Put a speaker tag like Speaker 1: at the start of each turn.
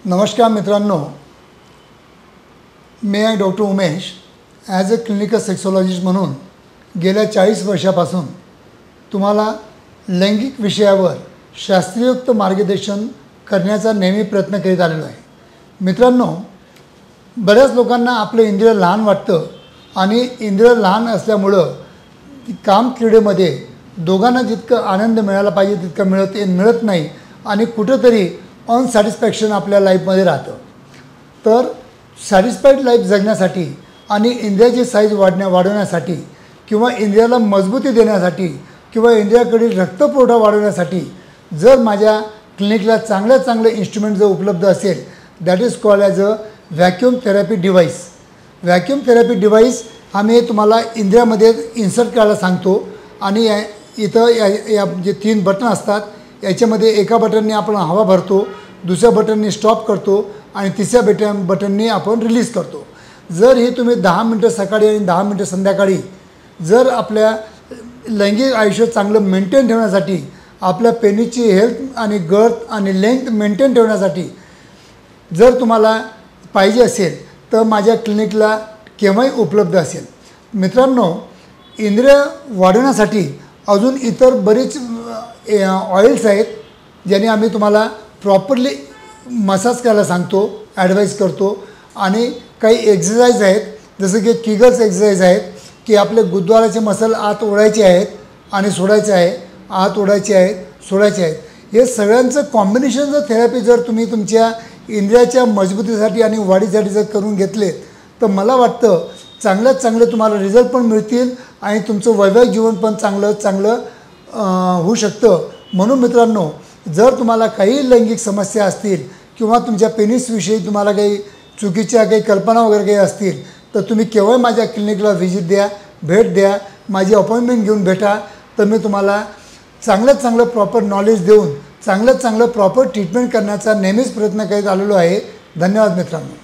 Speaker 1: नमस्कार मित्रांनो, मी आहे doctor Umesh. As a clinical sexologist म्हणून गेल्या 40 वर्षापासून तुम्हाला लैंगिक विषयावर शास्त्रीयोक्त मार्गदर्शन करण्याचा नेहमी प्रयत्न करीत आलेलो आहे. मित्रांनो, बऱ्याच लोकांना आपलं इंद्रिय लहान वाटतं आणि इंद्रिय लहान असल्यामुळं काम क्रीडेमध्ये दोघांना जितकं आनंद मिळाला पाहिजे तितकं मिळत नाही आणि कुठंतरी अनसॅटिस्फॅक्शन आपल्या लाईफमध्ये राहतं. तर सॅटिस्फाईड लाईफ जगण्यासाठी आणि इंद्रियाची साईज वाढवण्यासाठी किंवा इंद्रियाला मजबूती देण्यासाठी किंवा इंद्रियाकडील रक्तपुरवठा वाढवण्यासाठी जर माझ्या क्लिनिकला चांगलं इन्स्ट्रुमेंट जर उपलब्ध असेल, that is called as a vacuum therapy device. Vacuum therapy device हा मी तुम्हाला इंद्रियामध्ये इन्सर्ट करायला सांगतो आणि इथं या जे 3 बटन असतात याच्यामध्ये एका बटनने आपण हवा भरतो, दुसऱ्या बटनने स्टॉप करतो आणि तिसऱ्या बटनने आपण रिलीज करतो. जर हे तुम्ही 10 मिनटं सकाळी आणि 10 मिनटं संध्याकाळी जर आपल्या लैंगिक आयुष्य चांगलं मेंटेन ठेवण्यासाठी, आपल्या पेनीची हेल्थ आणि गर्थ आणि लेंथ मेंटेन ठेवण्यासाठी जर तुम्हाला पाहिजे असेल तर माझ्या क्लिनिकला केव्हाही उपलब्ध असेल. मित्रांनो, इंद्रिय वाढवण्यासाठी अजून इतर बरीच ऑइल्स आहेत ज्याने आम्ही तुम्हाला प्रॉपरली मसाज करायला सांगतो, ॲडवाईज करतो. आणि काही एक्सरसाइज आहेत जसं की किगल्स एक्सरसाइज आहेत की आपले गुदद्वाराचे मसल आत ओढायचे आहेत आणि सोडायचे आहे, आत ओढायचे आहेत, सोडायचे आहेत. हे सगळ्यांचं कॉम्बिनेशन जर थेरपी जर तुम्ही तुमच्या इंद्रियाच्या मजबूतीसाठी आणि वाढीसाठी जर करून घेतले तर मला वाटतं चांगले तुम्हाला रिझल्ट पण मिळतील आणि तुमचं वैवाहिक जीवन पण चांगलं होऊ शकतं. म्हणून मित्रांनो, जर तुम्हाला काही लैंगिक समस्या असतील किंवा तुमच्या पेनिसविषयी तुम्हाला काही चुकीच्या काही कल्पना वगैरे काही असतील तर तुम्ही केव्हाही माझ्या क्लिनिकला व्हिजिट द्या, भेट द्या, माझी अपॉइंटमेंट घेऊन भेटा. तर मी तुम्हाला चांगलं प्रॉपर नॉलेज देऊन चांगलं प्रॉपर ट्रीटमेंट करण्याचा नेहमीच प्रयत्न करीत आलेलो आहे. धन्यवाद मित्रांनो.